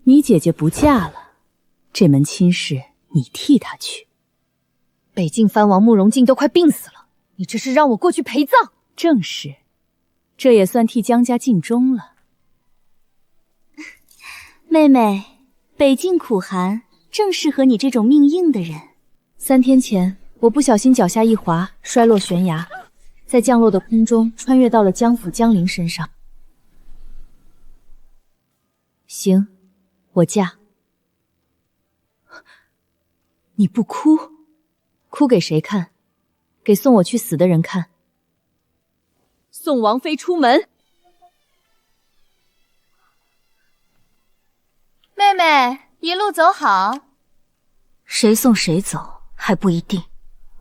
你姐姐不嫁了，这门親事你替她去。北境藩王慕容敬都快病死了，你这是讓我过去陪葬？正是，这也算替江家盡忠了。妹妹，北境苦寒，正適合你這種命硬的人。3天前，我不小心腳下一滑，摔落懸崖，在降落的空中穿越到了江府江陵身上。行，我嫁。你不哭？哭給誰看？給送我去死的人看。送王妃出門。妹妹，一路走好。誰送誰走還不一定，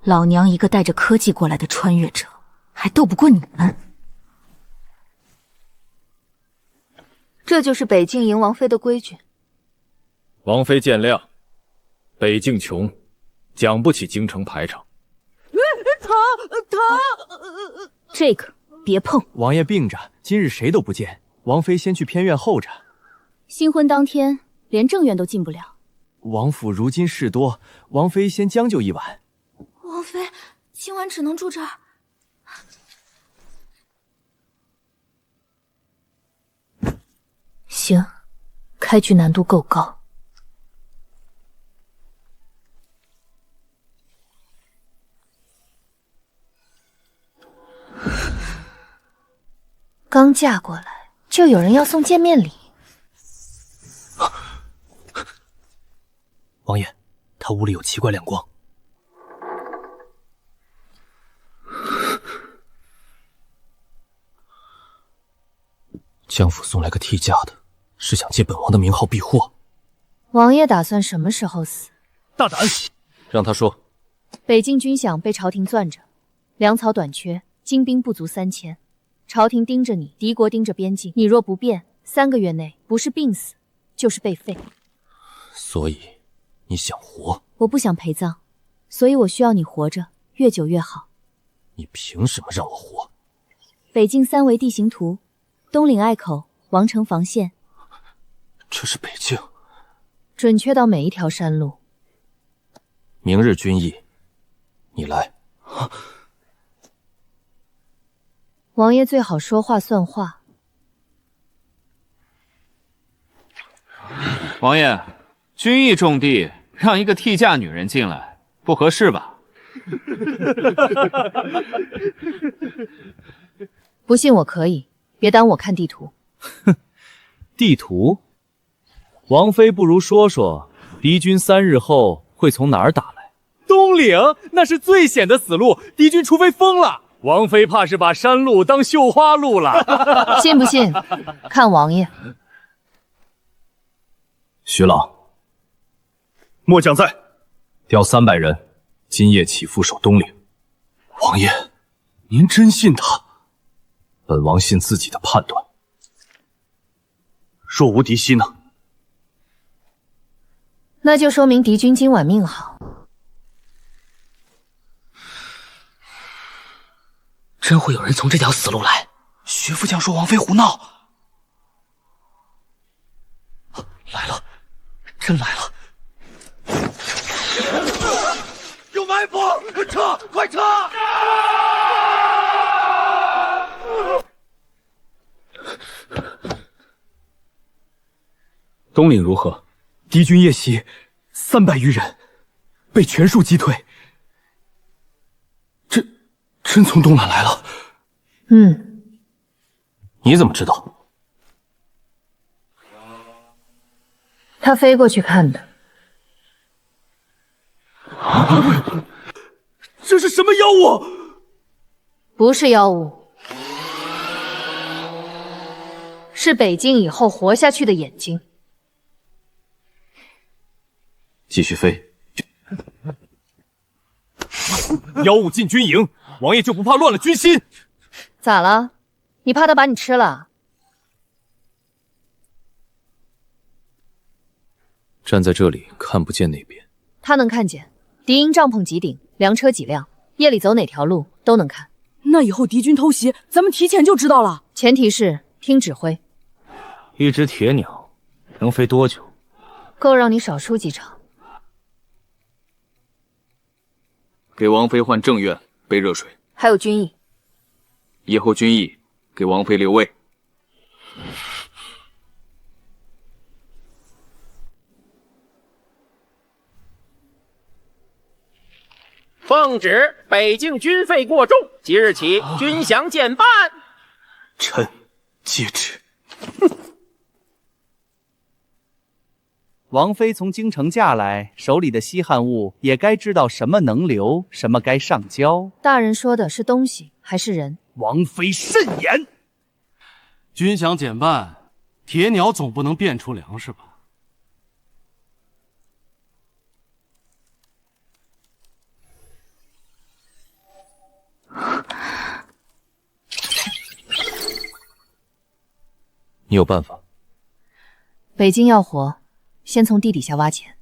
老娘一個帶着科技過來的穿越者，還鬥不過你們。這就是北境迎王妃的規矩。王妃見諒，北境窮，講不起京城排場。這個別碰。王爺病着，今日誰都不見，王妃先去偏院候着。新婚當天，連正院都進不了。王府如今事多，王妃先將就一晚。王妃今晚只能住这兒。行，開局難度夠高。剛嫁過來，就有人要送見面禮。王爺，他屋裡有奇怪亮光。江府送来個替嫁的，是想借本王的名號避禍。王爺打算什麼時候死？大膽！讓他說。北境軍饷被朝廷攥着，糧草短缺，精兵不足3000。朝廷盯着你，敵國盯着邊境，你若不變，3個月內不是病死，就是被廢。所以你想活？我不想陪葬，所以我需要你活着，越久越好。你憑什麼讓我活？北境3維地形圖，東嶺隘口，王城防線。這是北境，準確到每一條山路。明日軍議，你來。王爺最好說話算話。王爺，軍議重地，讓一個替嫁女人進來，不合適吧？不信我可以，別耽誤我看地圖。哼，地圖？王妃不如說說，敵軍3日後會從哪兒打來？東嶺，那是最險的死路，敵軍除非瘋了。王妃怕是把山路當繡花路了。信不信？看王爺。徐朗，末將在，調300人，今夜起赴守東嶺。王爺，您真信他？本王信自己的判斷。若無敵西呢？那就說明敵軍今晚命好。真會有人從這條死路來？徐副將說王妃胡鬧。來了，真來了！有埋伏！撤！快撤！東嶺如何？敵軍夜襲，300餘人，被全數擊退。真從東蘭來了。你怎麼知道？他飛過去看的。這是什麼妖物？不是妖物，是北境以後活下去的眼睛。繼續飛。妖物進軍營，王爺就不怕亂了軍心？咋了？你怕他把你吃了？站在這裡看不見那邊。他能看見，敵營帳篷幾頂，糧車幾輛，夜裡走哪條路都能看。那以後敵軍偷襲，咱們提前就知道了。前提是聽指揮。一隻鐵鳥能飛多久？夠讓你少輸幾場。给王妃换正院，备熱水。还有军役。以后军役给王妃留位。奉旨，北境军费过重，即日起军饷减半。臣接旨。王妃从京城嫁來，手裡的稀罕物也該知道什麼能留，什麼該上交。大人說的是東西還是人？王妃慎言。軍饷減半，鐵鳥總不能變出糧食吧？你有辦法？北京要活，先從地底下挖錢。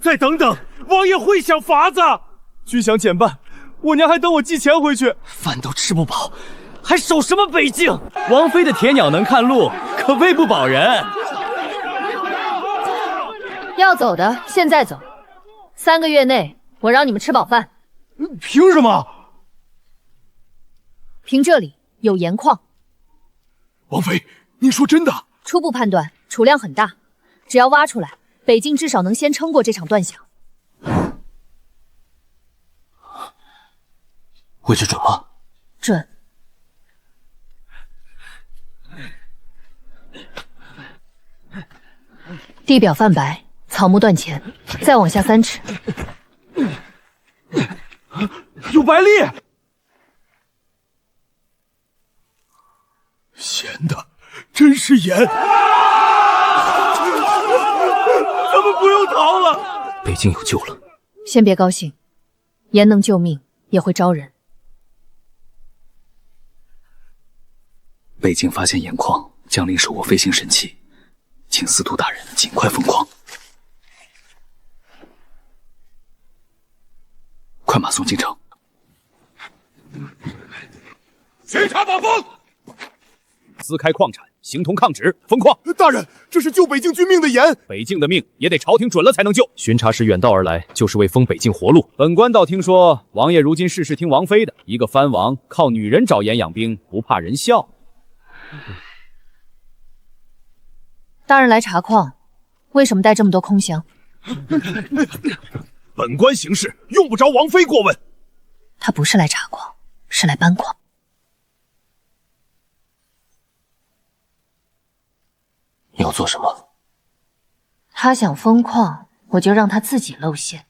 再等等，王爺會想法子。軍饷減半，我娘還等我寄錢回去，飯都吃不飽，還守什麼北境？王妃的鐵鳥能看路，可謂不保人。要走的現在走，3個月內我讓你們吃飽飯。憑什麼？憑這裡有鹽礦。王妃，你說真的？初步判斷儲量很大，只要挖出來，北境至少能先撐過這場斷響。位置準嗎？準。地表泛白，草木斷前，再往下3尺。有白鷺。鹹的，真是鹽！咱們不用逃了。北境有救了。先別高興，鹽能救命，也會招人。北境發現鹽礦，將領手握飛行神器，請司徒大人盡快封礦。快馬送京城。巡查把風。撕開礦產，形同抗旨，封礦。大人，這是救北境君命的鹽，北境的命也得朝廷准了才能救。巡查使遠道而來，就是為封北境活路。本官倒聽說，王爺如今事事聽王妃的，一個藩王靠女人找鹽養兵，不怕人笑。大人來查礦，為什麼帶這麼多空箱？本官行事用不着王妃過問。他不是來查礦，是來搬礦。你要做什麼？他想封礦，我就讓他自己露餡。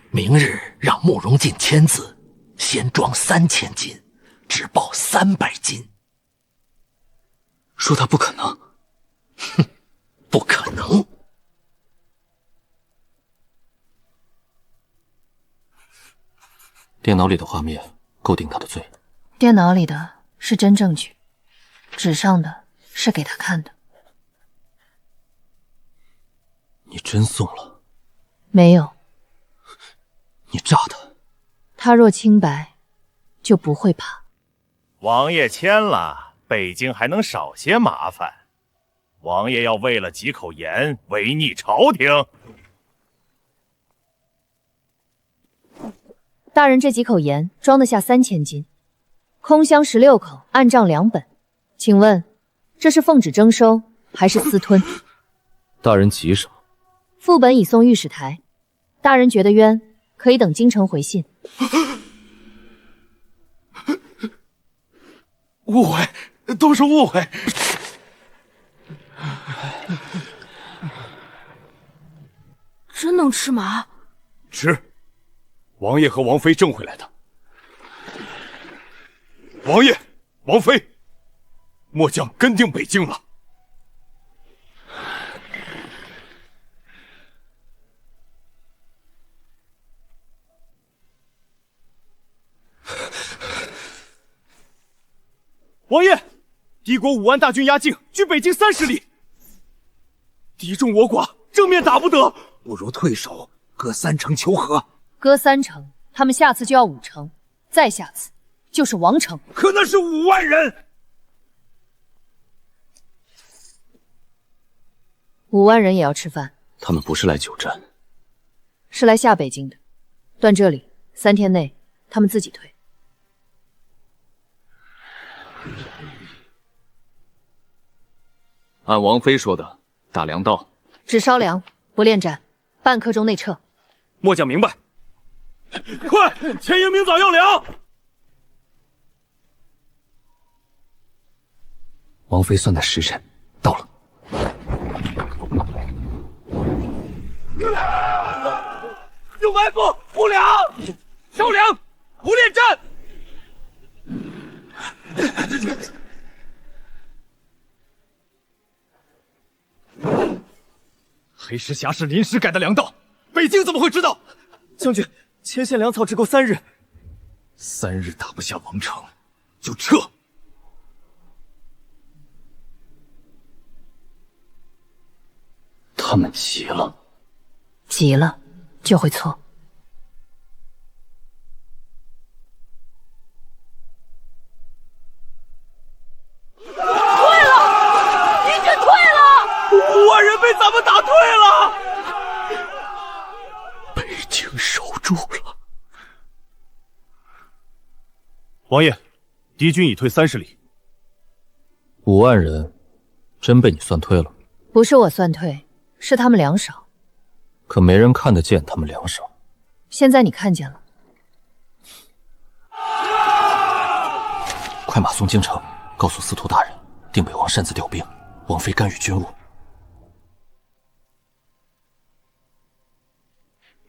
明日讓慕容進簽字，先裝3000斤，只報300斤。說他不可能。哼，不可能。電腦裡的畫面夠定他的罪。電腦裡的是真證據，紙上的是給他看的。你真送了？沒有。你詐他。他若清白，就不會怕。王爺簽了，北京還能少些麻煩。王爺要為了幾口鹽違逆朝廷。大人這幾口鹽裝得下3000斤，空箱16口，按賬2本。請問，這是奉旨徵收還是私吞？大人急什麼？副本已送御史台，大人覺得冤，可以等京城回信。誤會，都是誤會。真能吃嗎？吃。王爺和王妃掙回來的。王爺、王妃，末將跟定北境了。王爺，敵國5萬大軍壓境，距北境30里，敵眾我寡，正面打不得，不如退守，割3城求和。割3城他们下次就要5城，再下次就是王城。可那是5万人，5万人也要吃饭。他们不是来久战，是来下北京的。断这里，3天内他们自己退。按王妃说的，打粮道，只烧粮，不恋战，半刻钟内撤。末将明白。快，前营明早要粮。王妃算的时辰到了。有埋伏，护粮，烧粮，不恋战。黑石峡是临时改的粮道，北京怎么会知道？将軍，前线粮草只夠3日，3日打不下王城，就撤。他們急了，急了就會錯。退了，敵軍退了！5萬人被咱們打退了。北京守住了。王爺，敵軍已退30里。5萬人，真被你算退了？不是我算退，是他們糧少。可沒人看得見他們糧少。現在你看見了。快馬送京城，告訴司徒大人，定北王擅自調兵，王妃干預軍務。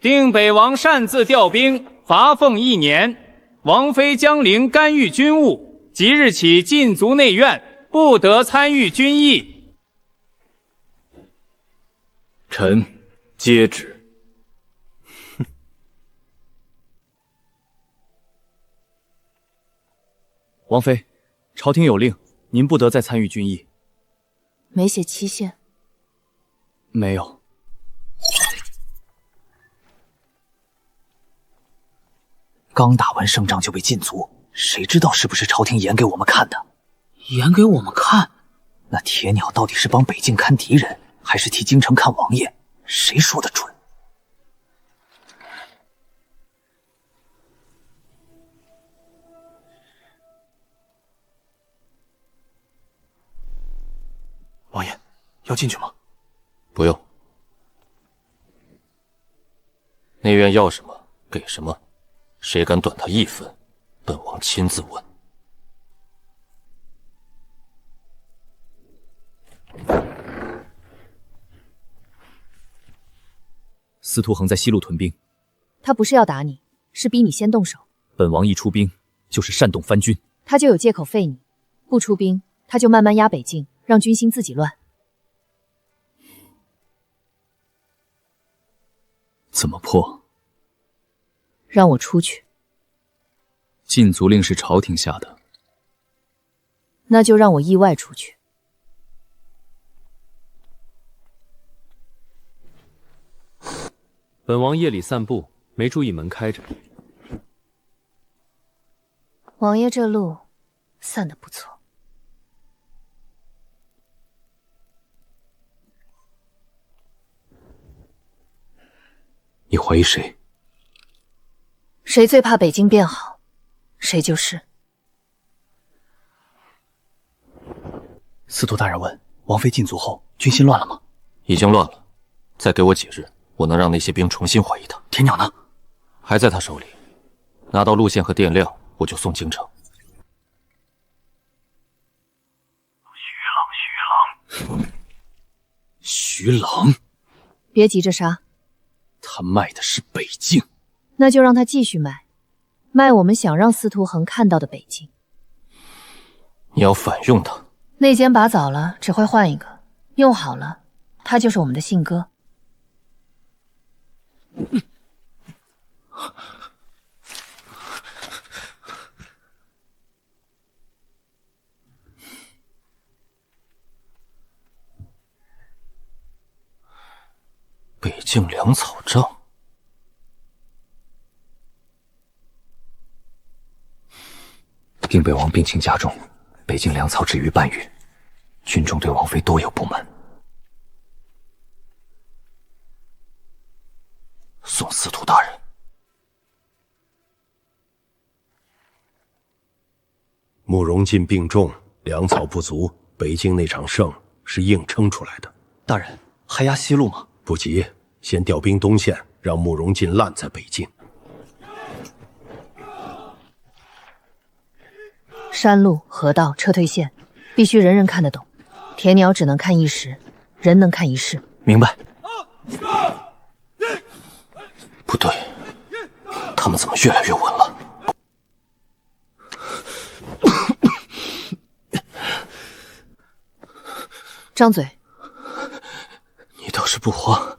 定北王擅自調兵，罰俸1年。王妃江陵干預軍務，即日起禁足內院，不得參與軍議。臣接旨。王妃，朝廷有令，您不得再參與軍議。沒寫期限？沒有。剛打完勝仗就被禁足，誰知道是不是朝廷演給我們看的？演給我們看？那鐵鳥到底是幫北境看敵人，還是替京城看王爺？誰說的準？王爺，要進去嗎？不用。內院要什麼，給什麼。誰敢短他1分，本王親自問。司徒恆在西路屯兵，他不是要打你，是逼你先動手。本王一出兵就是煽動藩軍，他就有借口廢你；不出兵，他就慢慢壓北境，讓軍心自己亂。怎麼破？讓我出去。禁足令是朝廷下的，那就讓我意外出去。本王夜裡散步，沒注意門開着。王爺這路散得不錯。你懷疑誰？誰最怕北京變好，誰就是。司徒大人問，王妃禁足後，軍心亂了嗎？已經亂了，再給我幾日，我能讓那些兵重新懷疑他。鐵鳥呢？還在他手裡，拿到路線和電量，我就送京城。徐朗，別急着殺。他賣的是北境。那就讓他繼續賣，賣我們想讓司徒恆看到的北京。你要反用他。內奸拔早了，只會換一個；用好了，他就是我們的信鴿。北境糧草帳。定北王病情加重，北境粮草止于半月，军中对王妃多有不满。宋司徒大人，慕容进病重，粮草不足，北境那场胜是硬撑出来的。大人，还压西路吗？不急，先调兵东线，让慕容进烂在北境。山路、河道、撤退线，必須人人看得懂。鐵鳥只能看一時，人能看一世。明白。不对，他们怎么越来越稳了？张嘴！你倒是不慌。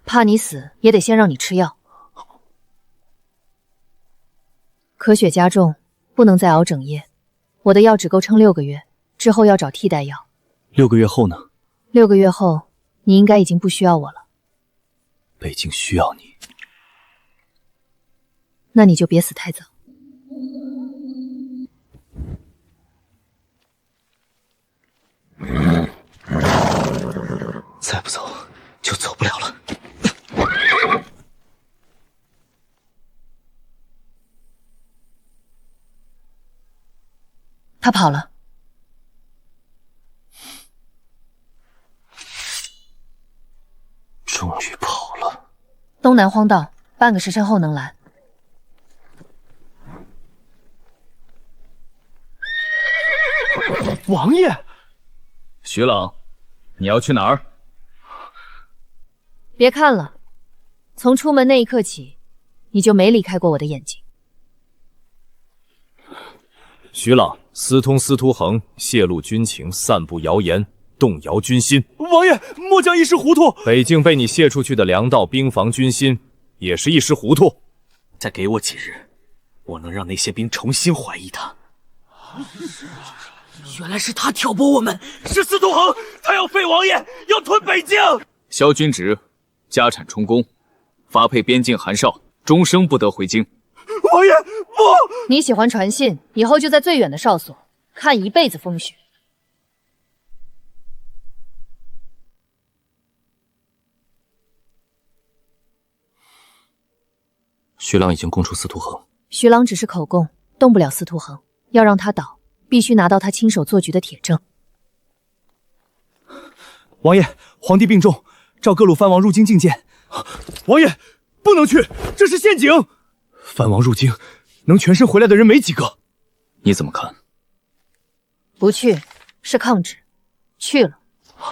怕你死，也得先让你吃药。咳血加重，不能再熬整夜。我的药只够撐6个月，之後要找替代藥。6個月後呢？6個月後，你應該已經不需要我了。北境需要你，那你就別死太早。再不走就走不了了。他跑了。终于跑了。東南荒道，半個時辰後能攔。王爺，徐朗，你要去哪兒？別看了，從出門那一刻起，你就沒離開過我的眼睛。徐朗私通司徒恆，洩露軍情，散布謠言，動搖軍心。王爺，末將一時糊塗。北境被你洩出去的糧道、兵防、軍心，也是一時糊塗。再給我幾日，我能讓那些兵重新懷疑他。原來是他挑撥我們，是司徒恆，他要廢王爺，要吞北境。削軍職，家產充公，發配邊境寒哨，終生不得回京。王爺，不！你喜歡傳信，以後就在最遠的哨所，看一輩子風雪。徐朗已經供出司徒恆，徐朗只是口供，動不了司徒恆。要讓他倒，必須拿到他親手做局的鐵證。王爺，皇帝病重，召各路藩王入京覲見。王爺，不能去，這是陷阱。藩王入京，能全身回來的人沒幾個。你怎麼看？不去是抗旨，去了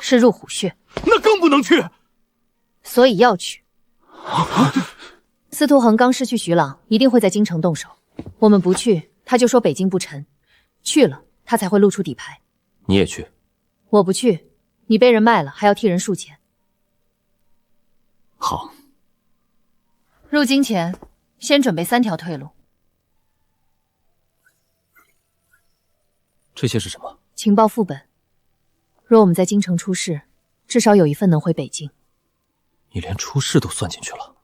是入虎穴。那更不能去。所以要去。司徒恆剛失去徐朗，一定會在京城動手。我們不去，他就說北京不沉；去了，他才會露出底牌。你也去？我不去，你被人賣了，還要替人數錢。好。入京前，先準備3條退路。這些是什麼？情報副本。若我們在京城出事，至少有一份能回北京。你連出事都算進去了。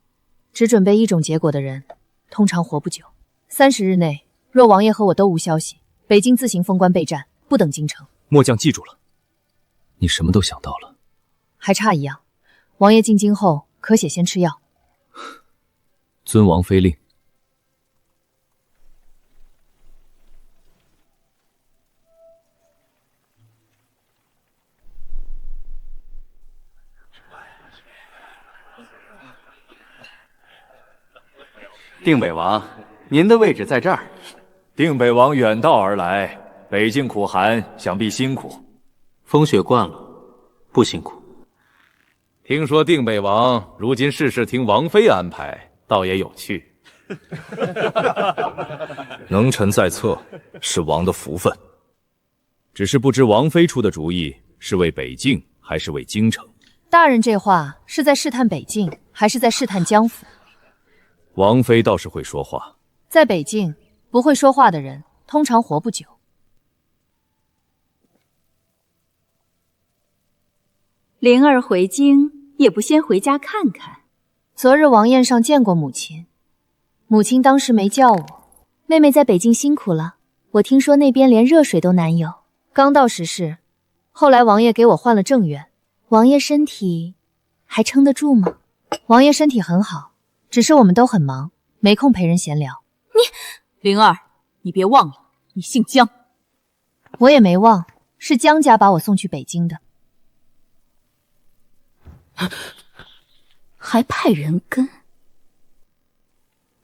只準備一種結果的人，通常活不久。30日內，若王爺和我都無消息，北京自行封關備戰，不等京城。末將記住了。你什麼都想到了。還差一樣，王爺進京後，咳血先吃藥。遵王妃令。定北王，您的位置在這兒。定北王遠道而來，北境苦寒，想必辛苦。風雪慣了，不辛苦。聽說定北王如今事事聽王妃安排，倒也有趣。能臣在側，是王的福分。只是不知王妃出的主意是為北境，還是為京城？大人這話是在試探北境，還是在試探江府？王妃倒是會說話。在北境，不會說話的人通常活不久。靈兒回京，也不先回家看看。昨日王宴上見過母親，母親當時沒叫我，妹妹在北境辛苦了，我听说那邊連熱水都難有。剛到时是，後來王爺給我換了正院。王爺身體還撐得住嗎？王爺身體很好，只是我們都很忙，沒空陪人閒聊。灵兒，你別忘了，你姓江。我也沒忘，是江家把我送去北京的。還派人跟？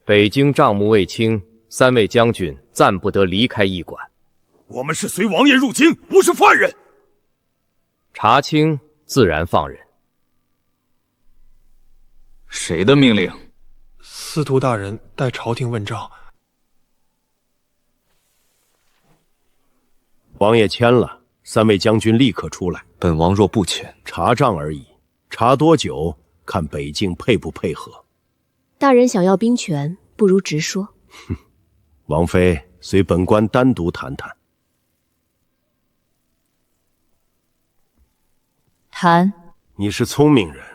北京賬目未清，3位將軍暫不得離開驛館。我們是隨王爺入京，不是犯人。查清，自然放人。誰的命令？司徒大人代朝廷問詔。王爺簽了，3位將軍立刻出来。本王若不簽，查账而已，查多久，看北境配不配合。大人想要兵权，不如直說。哼，王妃随本官單獨談談。談。你是聰明人，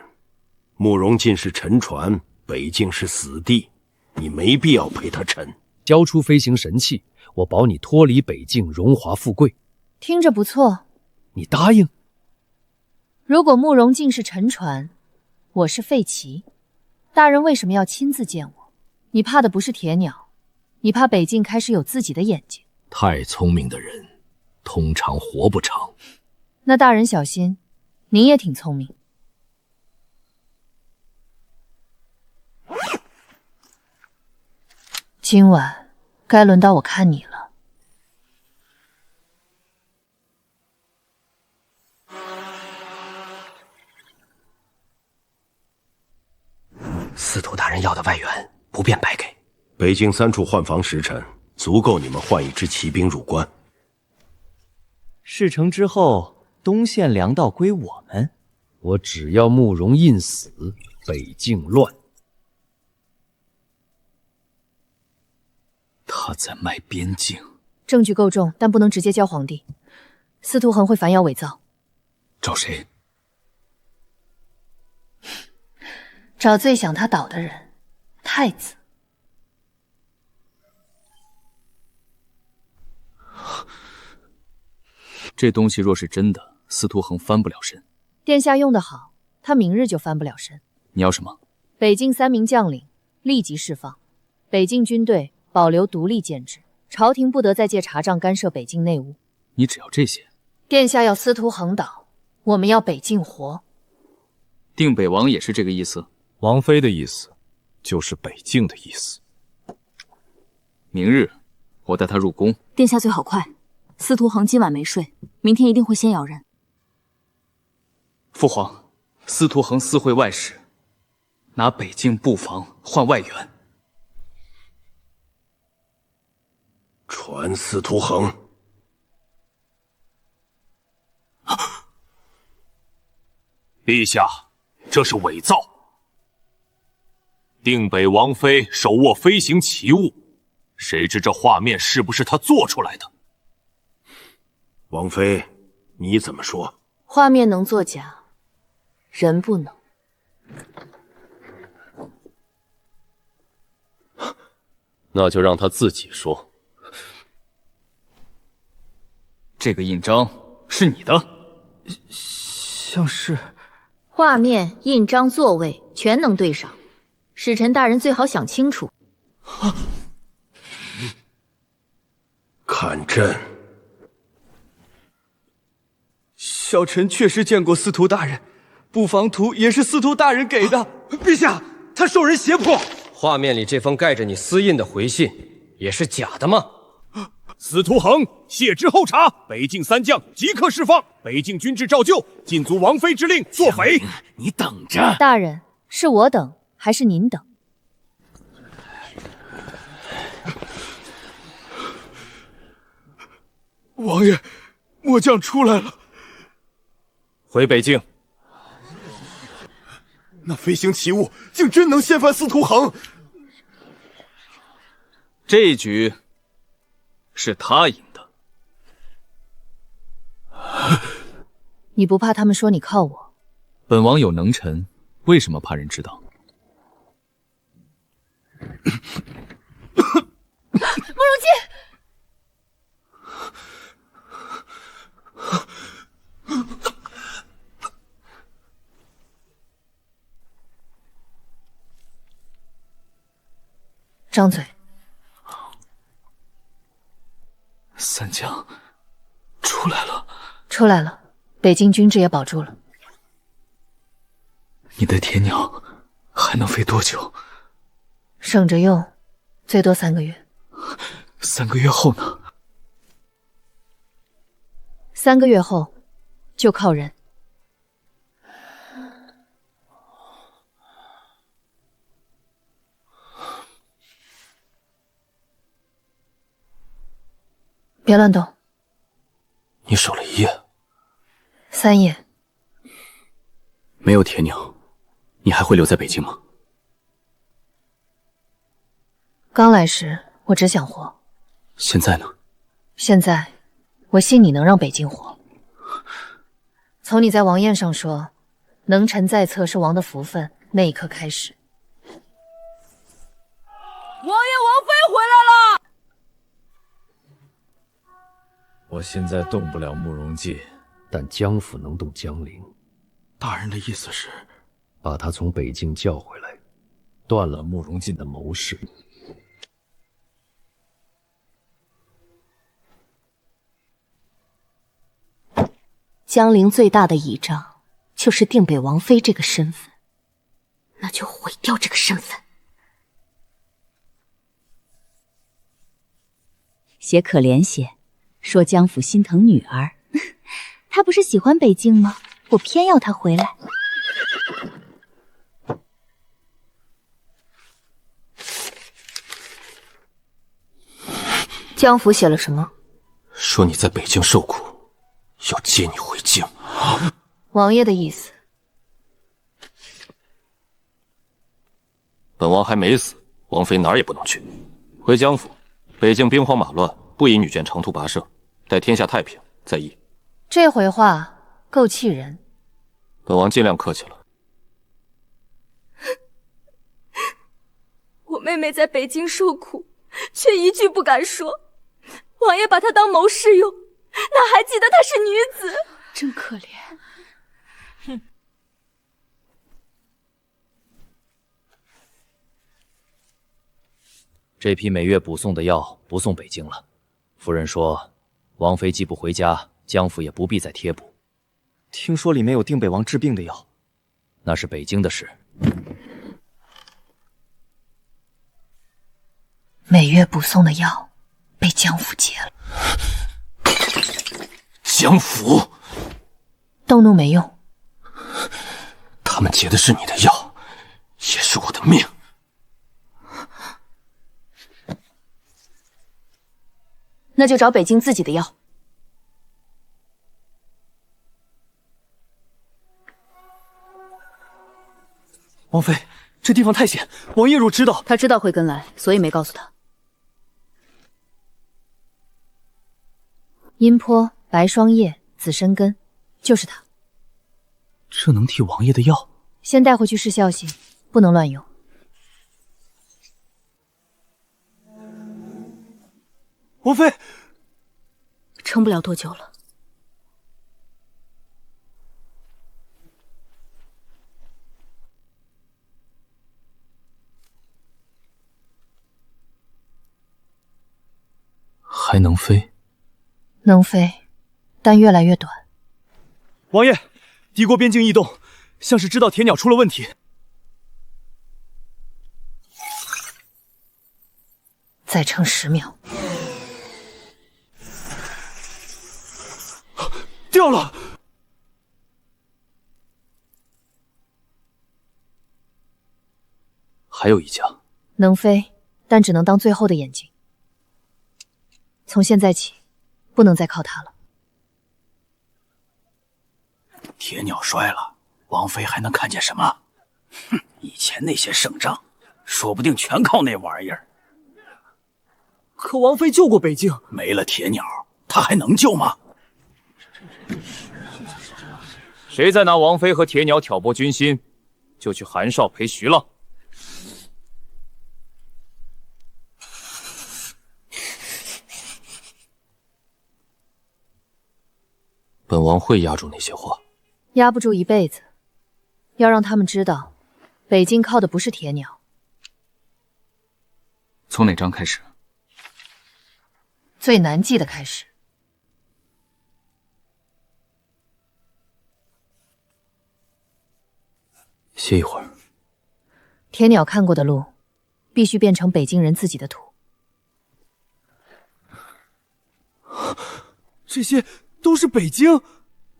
慕容進是沉船，北境是死地，你沒必要陪他沉。交出飛行神器，我保你脫離北境，榮華富貴。聽着不錯。你答應？如果慕容進是沉船，我是廢旗，大人為什麼要親自見我？你怕的不是鐵鳥，你怕北境開始有自己的眼睛。太聰明的人，通常活不長。那大人小心，您也挺聰明。今晚該輪到我看你了。司徒大人要的外援，不便白给。北境3處換防時辰，足夠你們換一支騎兵入關。事成之後，東線糧道歸我們。我只要慕容印死，北境亂。他在賣邊境，證據夠重，但不能直接交皇帝。司徒恆會反咬偽造。找誰？找最想他倒的人，太子。這東西若是真的，司徒恆翻不了身。殿下用得好，他明日就翻不了身。你要什麼？北境3名將領立即釋放，北境軍隊保留獨立建制，朝廷不得再借查賬干涉北境內務。你只要這些？殿下要司徒恆倒，我們要北境活。定北王也是這個意思？王妃的意思，就是北境的意思。明日我帶他入宮。殿下最好快，司徒恆今晚沒睡，明天一定會先咬人。父皇，司徒恆私會外事，拿北境布防換外援。傳司徒恆。陛下，這是偽造。定北王妃手握飛行奇物，誰知這畫面是不是他做出來的？王妃，你怎麼說？畫面能作假，人不能。那就讓他自己說。這個印章是你的？像是。畫面、印章、座位全能對上，使臣大人最好想清楚。看朕。小臣確實見過司徒大人，布防圖也是司徒大人給的。陛下，他受人脅迫。畫面裡這封蓋着你私印的回信也是假的嗎？司徒恆，謝之後查，北境3將即刻釋放，北境軍制照舊，禁足王妃之令作匪。你等着。大人，是我等還是您等？王爺，末將出來了。回北境。那飛行奇物竟真能掀翻司徒恆。這一局是他贏的。你不怕他們說你靠我？本王有能臣，為什麼怕人知道？慕张嘴。三将出来了，出来了，北境军制也保住了。你的铁鸟还能飞多久？省着用，最多3个月。3个月后呢？3个月后，就靠人。别亂動。你守了1夜？3夜。沒有鐵鳥，你還會留在北京嗎？剛來時，我只想活。現在呢？現在，我信你能讓北京活。從你在王宴上說，能臣在側是王的福分，那一刻開始。王爺王妃回來了！我現在動不了慕容進，但江府能動江陵。大人的意思是，把他從北境叫回來，斷了慕容進的謀士。江陵最大的倚仗就是定北王妃這個身份，那就毀掉這個身份。寫可憐寫，說江府心疼女兒，他不是喜歡北境嗎？我偏要他回來。江府寫了什麼？說你在北京受苦，要接你回京。王爺的意思。本王還沒死，王妃哪兒也不能去，回江府。北境兵荒馬亂，不宜女眷長途跋涉，待天下太平再議。這回話夠氣人。本王盡量客氣了。我妹妹在北京受苦，卻一句不敢說。王爺把她當謀士用，哪還記得她是女子？真可憐。哼。這批每月補送的藥不送北京了。夫人說，王妃既不回家，江府也不必再貼補。聽說裡面有定北王治病的藥，那是北京的事。每月補送的藥被江府劫了。江府？動怒沒用。他們劫的是你的藥，也是我的命。那就找北京自己的藥。王妃，這地方太險，王爺若知道，他知道會跟來，所以沒告訴他。陰坡、白霜葉、紫參根，就是他。這能替王爺的藥？先帶回去試效性，不能亂用。王妃，撐不了多久了。還能飛？能飛，但越來越短。王爺，敵國邊境異動，像是知道鐵鳥出了問題。再撐10秒。掉了！還有一家。能飛，但只能當最後的眼睛。從現在起，不能再靠它了。鐵鳥衰了，王妃還能看見什麼？哼，以前那些勝仗，說不定全靠那玩意兒。可王妃救過北境，沒了鐵鳥，她還能救嗎？誰再拿王妃和鐵鳥挑撥軍心，就去韓少陪徐浪。本王會壓住那些話。壓不住一輩子，要讓他們知道，北京靠的不是鐵鳥。從哪章開始？最難記的開始。歇一會兒。鐵鳥看過的路，必須變成北京人自己的圖。這些都是北京。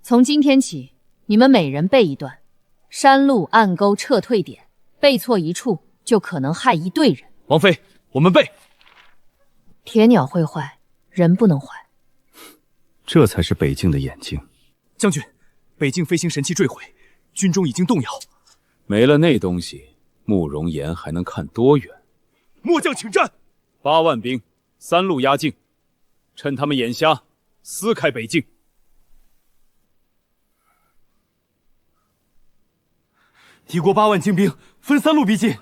從今天起，你們每人背一段：山路、暗溝、撤退點，背錯一處就可能害一隊人。王妃，我們背。鐵鳥會壞，人不能壞。這才是北境的眼睛。将軍，北境飞行神器坠毀，军中已經動搖。沒了那東西，慕容岩還能看多遠？末將請戰！8萬兵，3路壓境，趁他們眼瞎，撕開北境。敵國8萬精兵分3路逼近，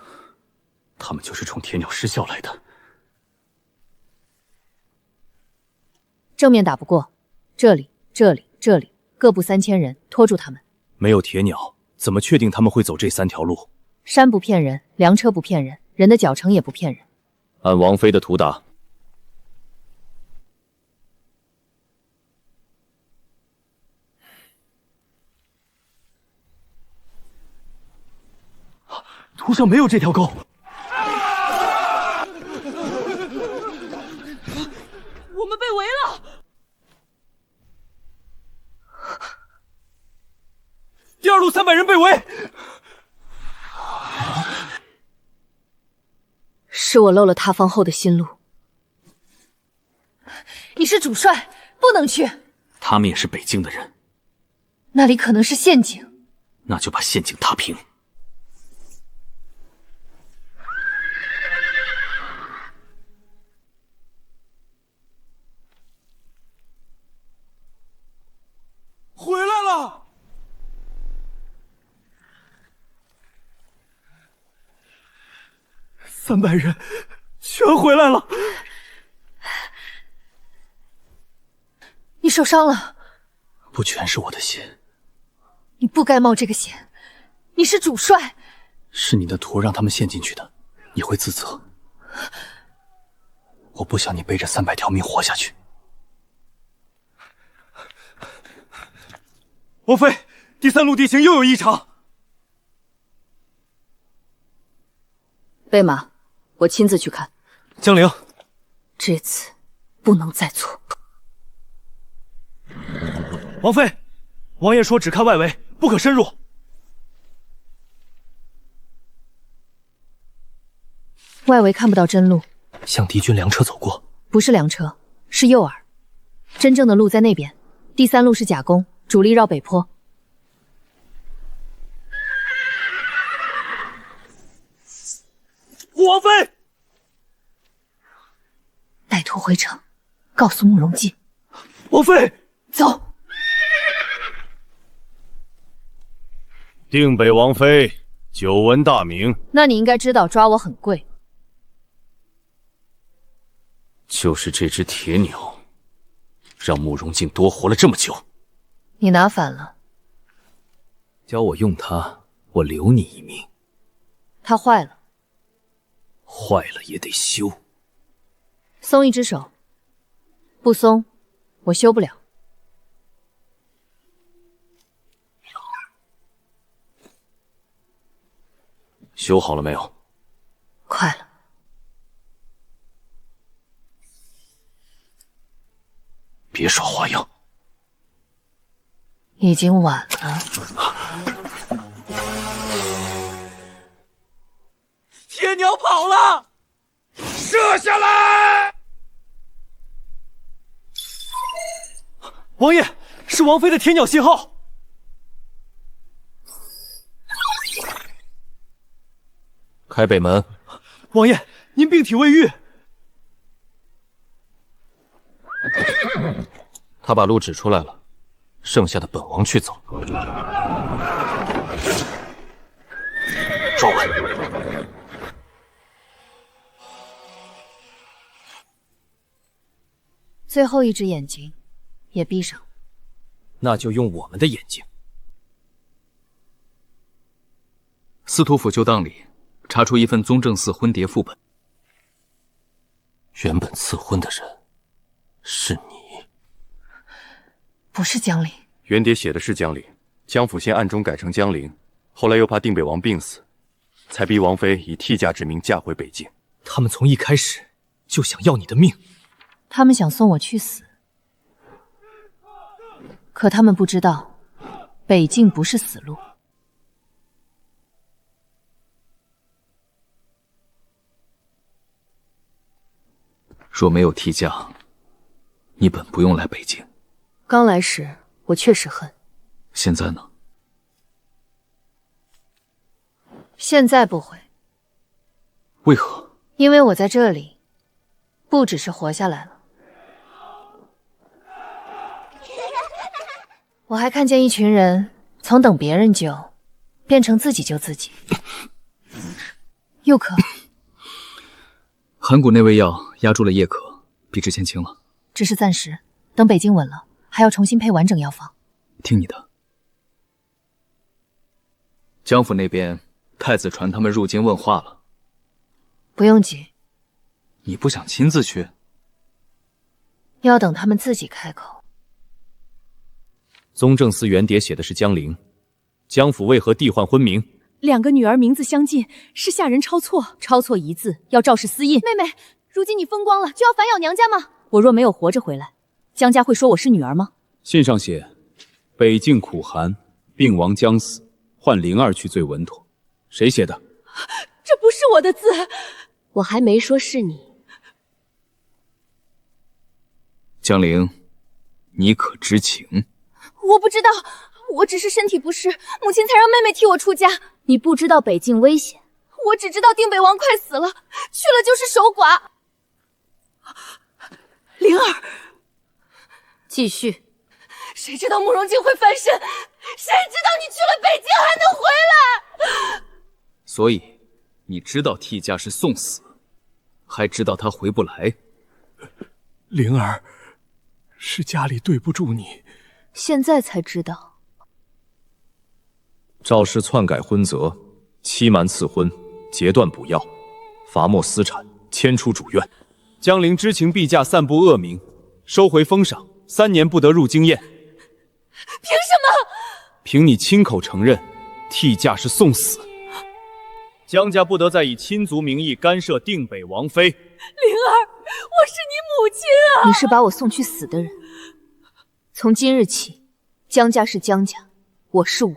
他們就是衝鐵鳥失效來的。正面打不過，這裡，各部3000人拖住他們。沒有鐵鳥，怎麼確定他們會走這3條路？山不騙人，糧車不騙人，人的腳程也不騙人。按王妃的圖打。图上沒有這條溝。我們被圍了。第2路300人被圍。是我漏了塌方後的新路。你是主帅，不能去。他们也是北境的人，那裡可能是陷阱。那就把陷阱踏平。回来了。300人全回来了。你受傷了。不全是我的險。你不該冒這個險。你是主帥。是你的圖讓他們陷進去的，你會自責。我不想你背着300條命活下去。王妃，第3路地形又有異常。備馬，我親自去看。江陵，這次不能再錯。王妃，王爺說只看外圍，不可深入。外圍看不到真路。向敵軍糧車走過。不是糧車，是誘餌。真正的路在那邊。第3路是甲攻，主力繞北坡。王妃，带图回城，告訴慕容進。王妃，走。定北王妃，久聞大名。那你應該知道抓我很貴。就是這隻鐵鳥，讓慕容進多活了這麼久。你拿反了。教我用它，我留你一命。它壞了。壞了也得修。鬆一隻手。不鬆，我修不了。修好了沒有？快了。別耍花樣。已經晚了。鐵鳥跑了，射下來！王爺，是王妃的鐵鳥信號。開北門。王爺，您病體未癒。他把路指出來了，剩下的本王去走。抓穩。最後一隻眼睛也閉上。那就用我們的眼睛。司徒府舊檔裡查出一份宗正寺婚牒副本，原本赐婚的人是你，不是江陵。原牒写的是江陵，江府先暗中改成江陵，后来又怕定北王病死，才逼王妃以替嫁之名嫁回北境。他们从一开始就想要你的命，他们想送我去死，可他们不知道，北境不是死路。若没有替嫁，你本不用来北境。刚来时我确實恨，現在呢？現在不會。為何？因為我在這裡，不只是活下來了，我還看見一群人從等別人救，變成自己救自己。又渴。函谷那味藥壓住了夜咳，比之前輕了。只是暫時，等北境穩了，還要重新配完整藥方。聽你的。江府那邊，太子傳他們入京問話了。不用急。你不想親自去？要等他們自己開口。宗正司原牒寫的是江陵，江府為何替換婚名？兩個女兒名字相近，是下人抄錯，抄錯一字要趙氏私印。妹妹，如今你風光了，就要反咬娘家嗎？我若沒有活着回來，江家會說我是女兒嗎？信上寫，北境苦寒，病亡將死，換靈兒去最穩妥。誰寫的？這不是我的字，我還沒說是你。江陵，你可知情？我不知道，我只是身體不適，母親才讓妹妹替我出家。你不知道北境危險，我只知道定北王快死了，去了就是守寡。靈兒，繼續。誰知道慕容靜會翻身？誰知道你去了北京還能回來？所以你知道替嫁是送死，還知道他回不來。靈兒，是家裡對不住你，現在才知道。趙氏篡改婚則，欺瞞賜婚，截斷補藥，罰沒私產，遷出主院。江陵知情避嫁，散布惡名，收回封賞，3年不得入京宴。憑什麼？憑你親口承認，替嫁是送死。江家不得再以親族名義干涉定北王妃。靈兒，我是你母親啊！你是把我送去死的人。從今日起，江家是江家，我是我。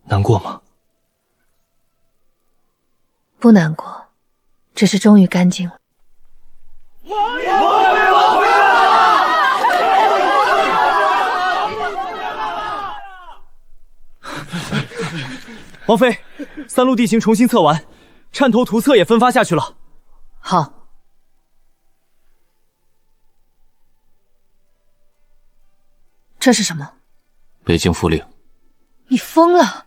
難過嗎？不難過，只是終於乾淨了。王妃，3路地形重新測完，顫頭圖冊也分發下去了。好。這是什麼？北境符令。你瘋了！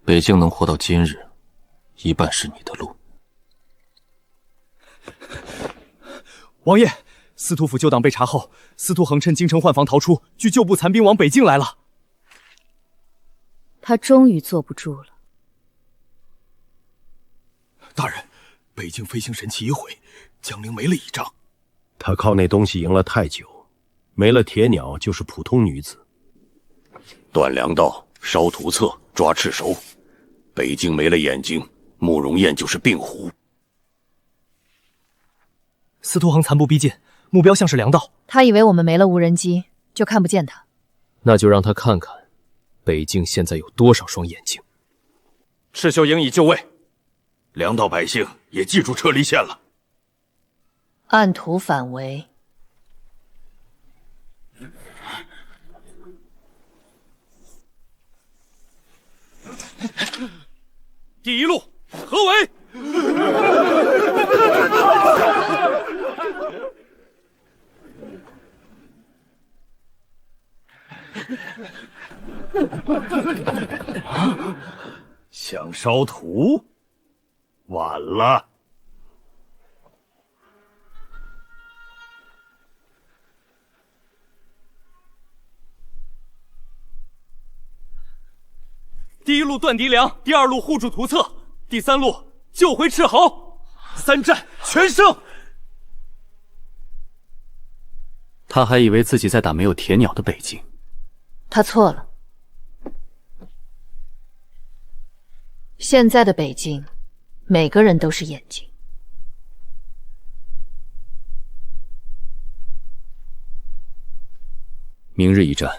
北境能活到今日，一半是你的路。王爺，司徒府舊黨被查後，司徒恆趁京城換防逃出，據舊部殘兵往北境來了。他終於坐不住了。大人，北境飛行神器已毀，江陵沒了倚仗。他靠那東西贏了太久，沒了鐵鳥就是普通女子。斷糧道，燒圖冊，抓赤手。北境沒了眼睛，慕容燕就是病狐。司徒恆殘部逼近，目標像是糧道。他以為我們沒了無人機，就看不見他。那就讓他看看北境現在有多少雙眼睛。赤秀營已就位，糧道百姓也記住撤離線了。按圖反圍。第一路合圍。想燒圖？晚了。第一路断敌粮，第二路护住图策，第三路救回赤侯，3战全胜。他还以为自己在打没有铁鸟的北境。他错了。现在的北境，每个人都是眼睛。明日一战，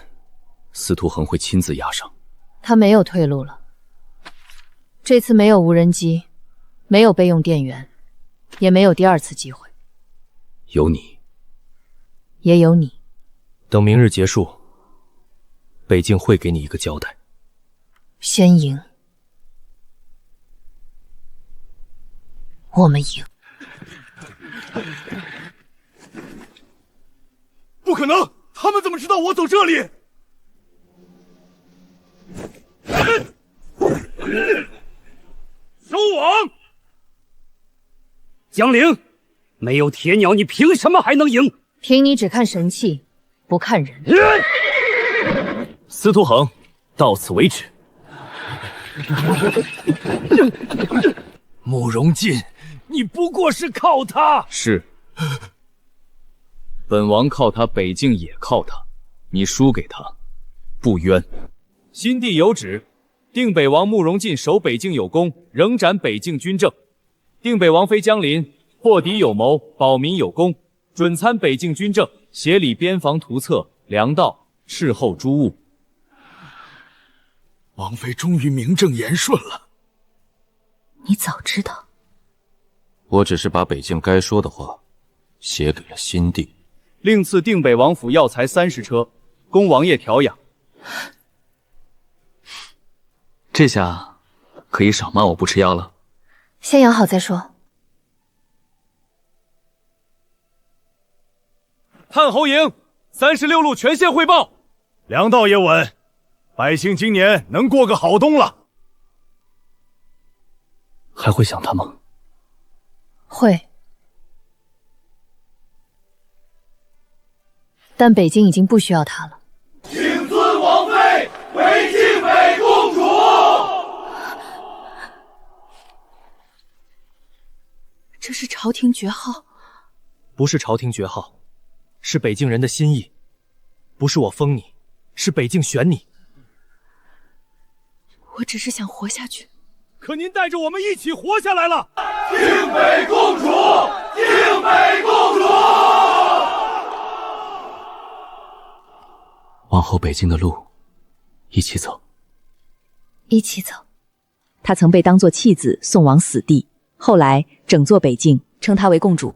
司徒恒会亲自压上。他没有退路了。这次没有无人机，没有备用电源，也没有第二次机会。有你，也有你。等明日結束，北境會給你一個交代。先贏，我們贏。不可能！他們怎麼知道我走這裡？收網！江陵，沒有鐵鳥，你憑什麼還能贏？憑你只看神器，不看人。司徒恒，到此為止。慕容進，你不過是靠他。是。本王靠他，北境也靠他。你輸給他，不冤。新帝有旨，定北王慕容進守北境有功，仍斬北境軍政；定北王妃江臨破敵有謀，保民有功，准參北境軍政，協理邊防圖策、糧道、斥候諸務。王妃終於名正言順了。你早知道。我只是把北境該說的話寫給了新帝。另賜定北王府藥材30車，供王爺調養。這下可以少罵我不吃藥了。先養好再說。漢侯營36路全線匯報，糧道也穩，百姓今年能過個好冬了。還會想他嗎？會。但北京已經不需要他了。請尊王妃為晉北公主。這是朝廷爵號？不是朝廷爵號，是北境人的心意。不是我封你，是北境選你。我只是想活下去。可您帶着我們一起活下來了。晉北公主，晉北公主。往後北京的路，一起走。一起走。她曾被當作棄子送往死地，後來整座北境稱她為公主。